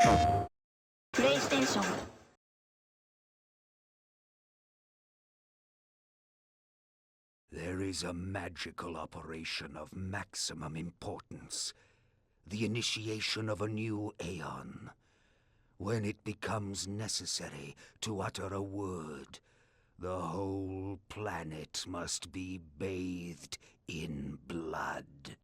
プレイステーション There is a magical operation of maximum importance. The initiation of a new aeon. When it becomes necessary to utter a word, the whole planet must be bathed in blood.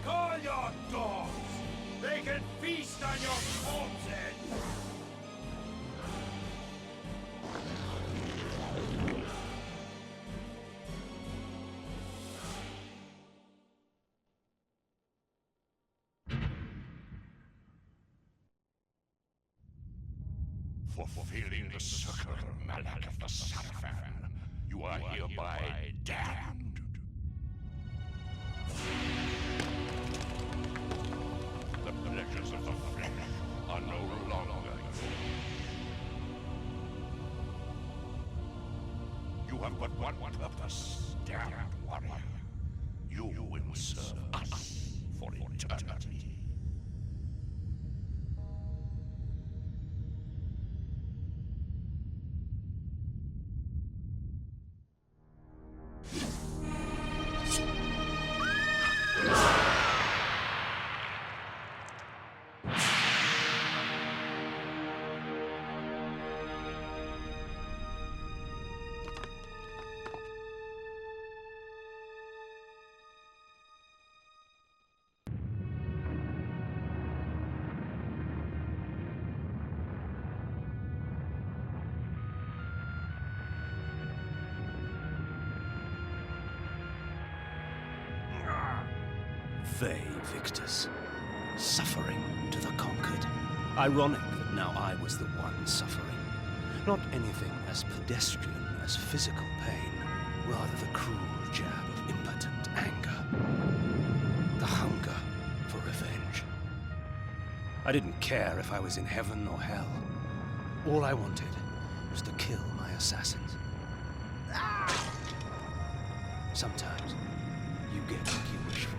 Call your dogs! They can feast on your corpses! For fulfilling the circle mallet of the Sarafan, you are hereby damned. The pleasures of the flesh are no longer yours. You have but one purpose, damned warrior. You will serve us for eternity. They, victors. Suffering to the conquered. Ironic that now I was the one suffering. Not anything as pedestrian as physical pain, rather the cruel jab of impotent anger. The hunger for revenge. I didn't care if I was in heaven or hell. All I wanted was to kill my assassins. Sometimes you get what you wish for.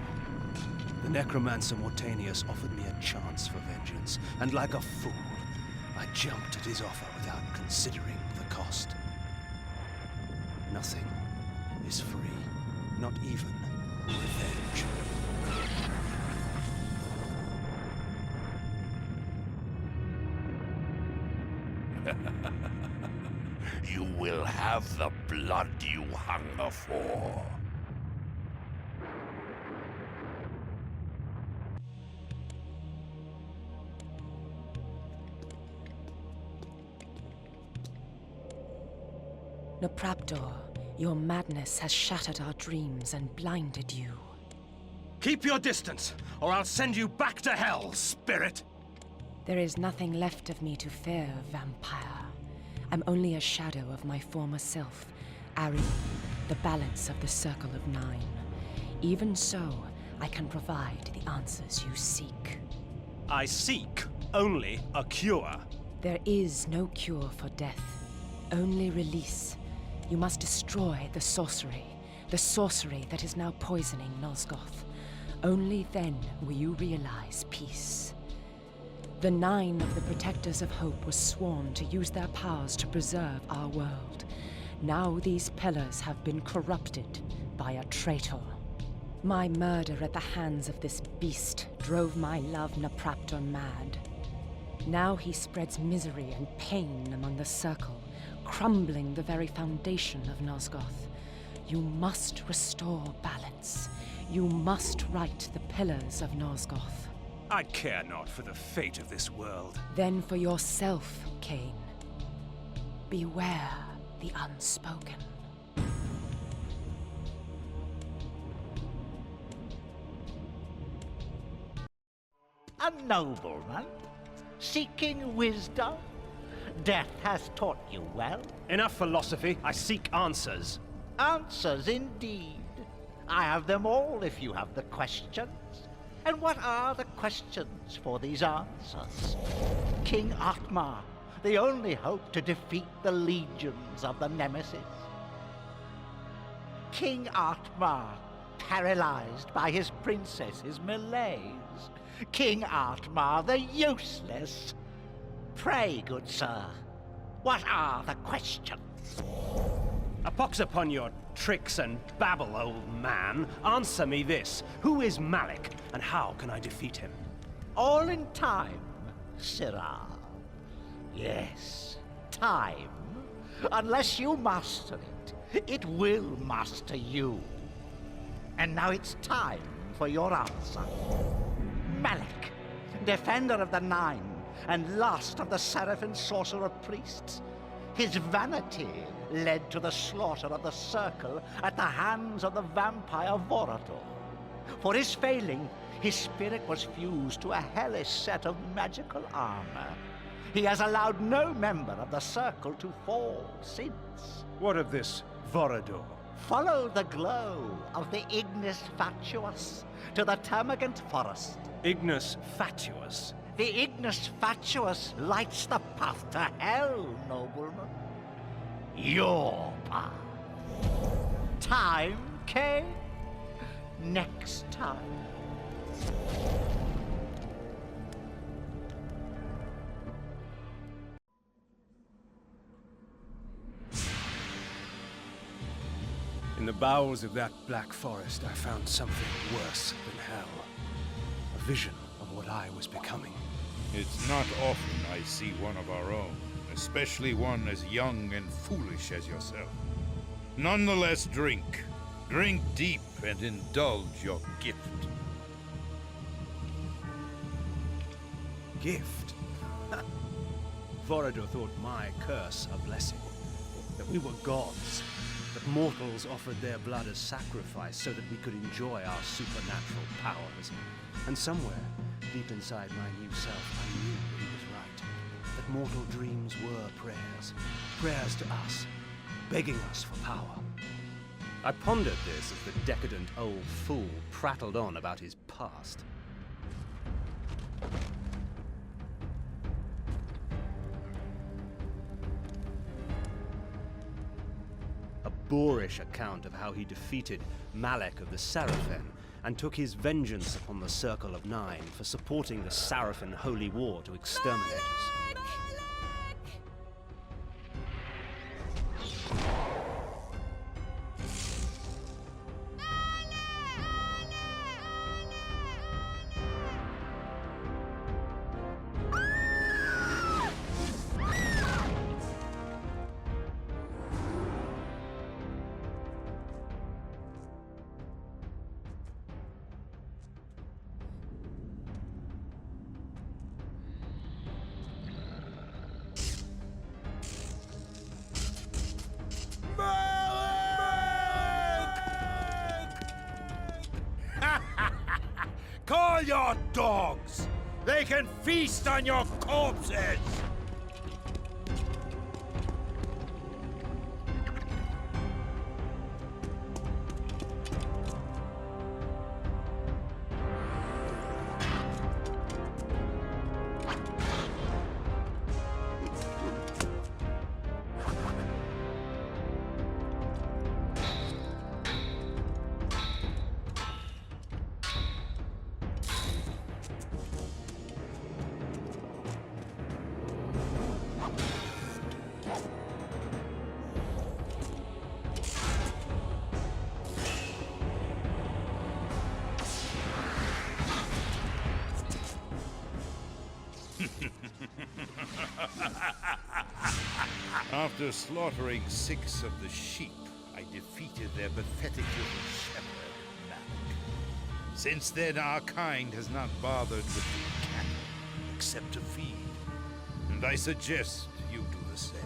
The necromancer Mortanius offered me a chance for vengeance, and like a fool, I jumped at his offer without considering the cost. Nothing is free, not even revenge. You will have the blood you hunger for. Nopraptor, your madness has shattered our dreams and blinded you. Keep your distance, or I'll send you back to hell, spirit! There is nothing left of me to fear, vampire. I'm only a shadow of my former self, Ari, the balance of the Circle of Nine. Even so, I can provide the answers you seek. I seek only a cure. There is no cure for death, only release. You must destroy the sorcery that is now poisoning Nosgoth. Only then will you realize peace. The Nine of the Protectors of Hope were sworn to use their powers to preserve our world. Now these pillars have been corrupted by a traitor. My murder at the hands of this beast drove my love Nopraptor mad. Now he spreads misery and pain among the Circle, crumbling the very foundation of Nosgoth. You must restore balance. You must right the pillars of Nosgoth. I care not for the fate of this world. Then for yourself, Kain. Beware the unspoken. A nobleman? Seeking wisdom? Death has taught you well. Enough philosophy. I seek answers. Answers indeed. I have them all if you have the questions. And what are the questions for these answers? King Atmar, the only hope to defeat the legions of the Nemesis. King Atmar, paralyzed by his princess's malaise. King Atmar, the useless. Pray, good sir, what are the questions? A pox upon your tricks and babble, old man. Answer me this. Who is Malik, and how can I defeat him? All in time, Sirrah. Yes, time. Unless you master it, it will master you. And now it's time for your answer. Malik, defender of the Nine, and last of the Seraphim sorcerer priests. His vanity led to the slaughter of the Circle at the hands of the vampire Vorador. For his failing, his spirit was fused to a hellish set of magical armor. He has allowed no member of the Circle to fall since. What of this Vorador? Follow the glow of the Ignis Fatuus to the Termagant Forest. Ignis Fatuus? The Ignis Fatuus lights the path to hell, nobleman. Your path. Time, Kain? Next time. In the bowels of that black forest, I found something worse than hell. A vision of what I was becoming. It's not often I see one of our own, especially one as young and foolish as yourself. Nonetheless, drink. Drink deep and indulge your gift. Gift? Vorador thought my curse a blessing. That we were gods. That mortals offered their blood as sacrifice so that we could enjoy our supernatural powers. And somewhere, deep inside my new self, I knew he was right. That mortal dreams were prayers. Prayers to us, begging us for power. I pondered this as the decadent old fool prattled on about his past. A boorish account of how he defeated Malek of the Seraphim and took his vengeance upon the Circle of Nine for supporting the Seraphim holy war to exterminate us. Call your dogs! They can feast on your corpses! After slaughtering 6 of the sheep, I defeated their pathetic little shepherd, Malak. Since then, our kind has not bothered with the cattle, except to feed. And I suggest you do the same.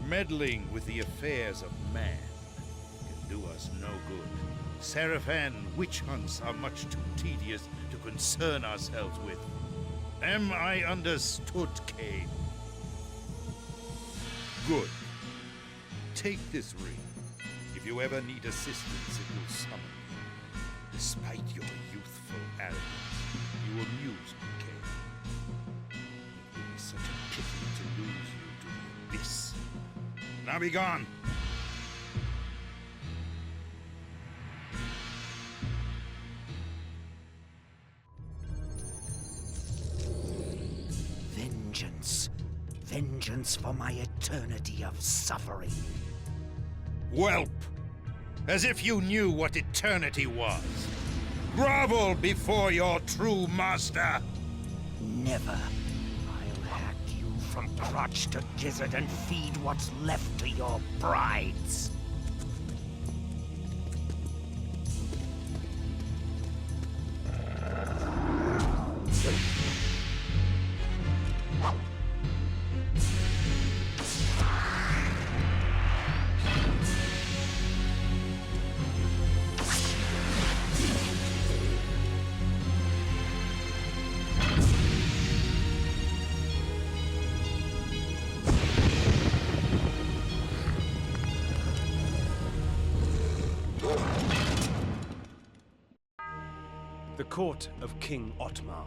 Meddling with the affairs of man can do us no good. Seraphan witch hunts are much too tedious to concern ourselves with. Am I understood, Kain? Good. Take this ring. If you ever need assistance, it will summon you. Despite your youthful arrogance, you amuse me, Kain. It would be such a pity to lose you to the abyss. Now be gone! Vengeance. Vengeance for my eternity of suffering. Whelp! As if you knew what eternity was. Grovel before your true master! Never. I'll hack you from crotch to gizzard and feed what's left to your brides. The court of King Otmar,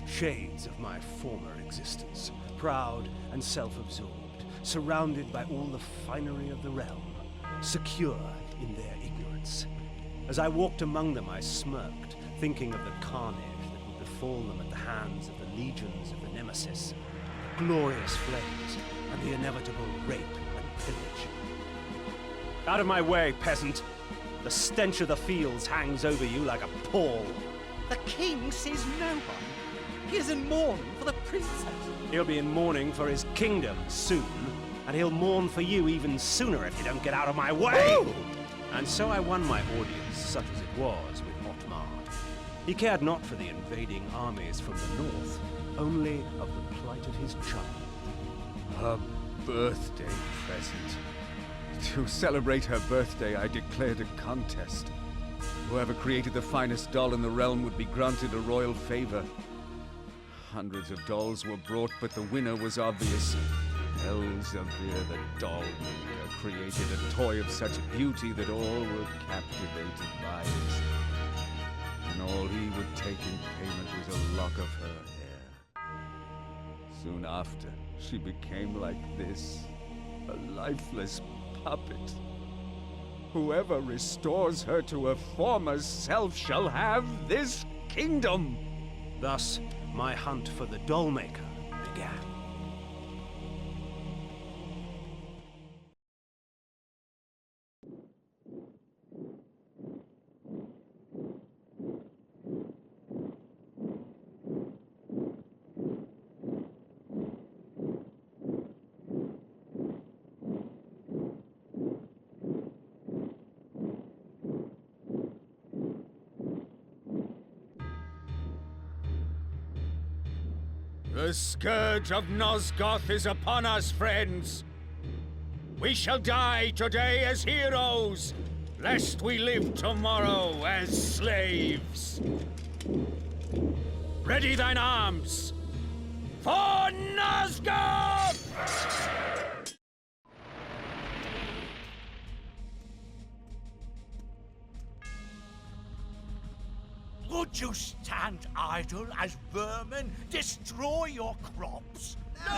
shades of my former existence, proud and self-absorbed, surrounded by all the finery of the realm, secure in their ignorance. As I walked among them, I smirked, thinking of the carnage that would befall them at the hands of the legions of the Nemesis, the glorious flames, and the inevitable rape and pillage. Out of my way, peasant! The stench of the fields hangs over you like a pall. The king sees no one. He is in mourning for the princess. He'll be in mourning for his kingdom soon, and he'll mourn for you even sooner if you don't get out of my way! Ooh! And so I won my audience, such as it was, with Otmar. He cared not for the invading armies from the north, only of the plight of his child. Her birthday present. To celebrate her birthday, I declared a contest. Whoever created the finest doll in the realm would be granted a royal favor. Hundreds of dolls were brought, but the winner was obvious. Elzevir, the doll maker, created a toy of such beauty that all were captivated by it. And all he would take in payment was a lock of her hair. Soon after, she became like this, a lifeless puppet. Whoever restores her to her former self shall have this kingdom! Thus, my hunt for the doll maker began. The scourge of Nosgoth is upon us, friends. We shall die today as heroes, lest we live tomorrow as slaves. Ready thine arms for Nosgoth! Would you stand idle as vermin destroy your crops? No!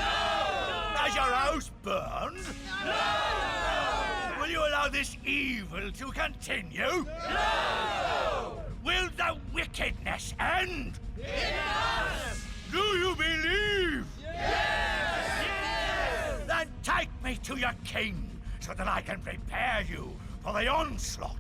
As your house burns? No! Will you allow this evil to continue? No! Will the wickedness end? Yes! Do you believe? Yes! Yes! Then take me to your king so that I can prepare you for the onslaught.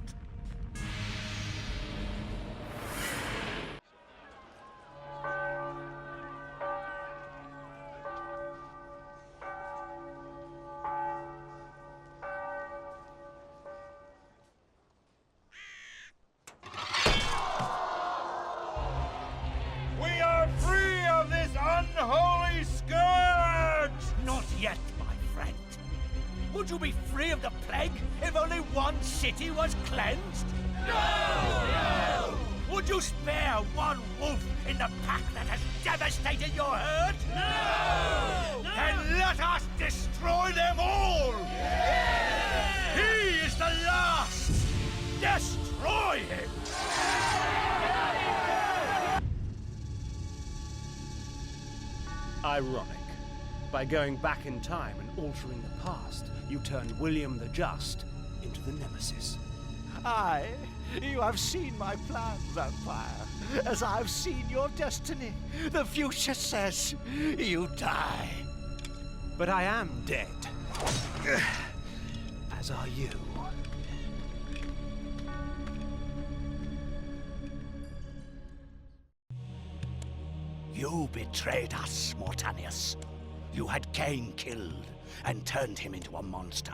Would you be free of the plague if only one city was cleansed? No! Would you spare one wolf in the pack that has devastated your herd? No! Then let us destroy them all! Yeah! He is the last! Destroy him! Ironic. By going back in time and altering the past, you turned William the Just into the Nemesis. Aye, you have seen my plan, vampire, as I've seen your destiny. The future says you die. But I am dead. As are you. You betrayed us, Mortanius. You had Kain killed and turned him into a monster.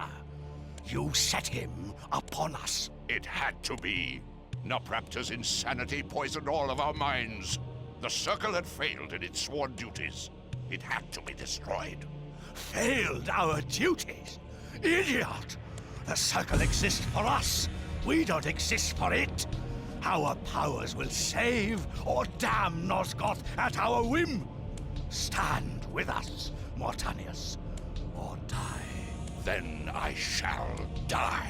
You set him upon us. It had to be. Nopraptor's insanity poisoned all of our minds. The Circle had failed in its sworn duties. It had to be destroyed. Failed our duties? Idiot! The Circle exists for us. We don't exist for it. Our powers will save or damn Nosgoth at our whim. Stand with us, Mortanius, or die. Then I shall die.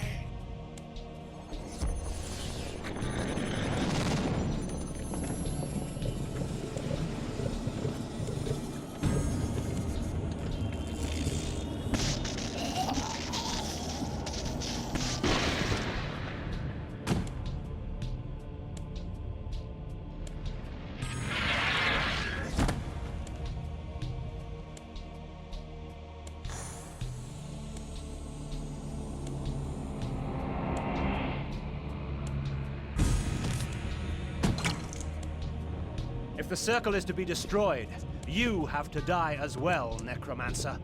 If the Circle is to be destroyed, you have to die as well, Necromancer.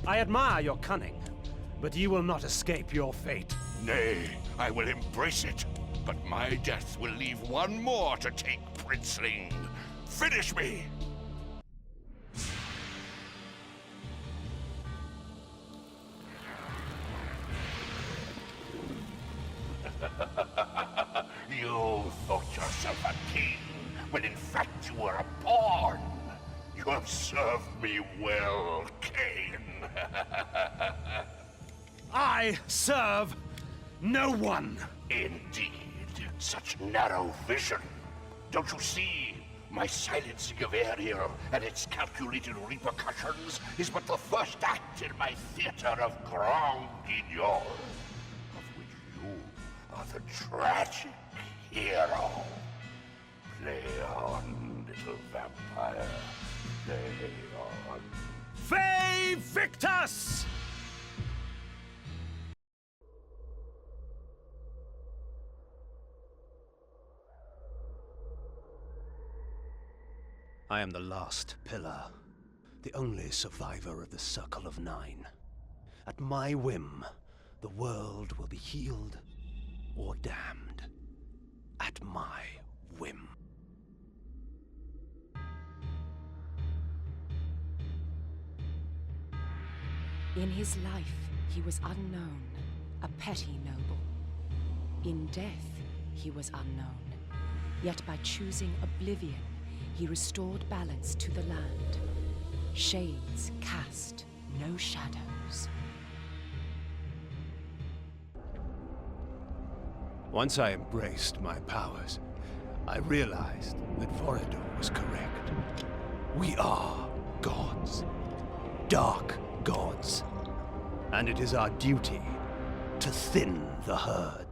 I admire your cunning, but you will not escape your fate. Nay, I will embrace it. But my death will leave one more to take, Princeling. Finish me! You thought yourself a king, when in fact you were a pawn. You have served me well, Kain. I serve no one. Indeed, such narrow vision. Don't you see? My silencing of Ariel and its calculated repercussions is but the first act in my theater of Grand Guignol, of which you are the tragic hero. Play on, little vampire. Play on. Ve Victus! I am the last pillar, the only survivor of the Circle of Nine. At my whim, the world will be healed or damned. At my whim. In his life, he was unknown, a petty noble. In death, he was unknown. Yet by choosing oblivion, he restored balance to the land. Shades cast no shadows. Once I embraced my powers, I realized that Vorador was correct. We are gods. Dark gods. And it is our duty to thin the herd.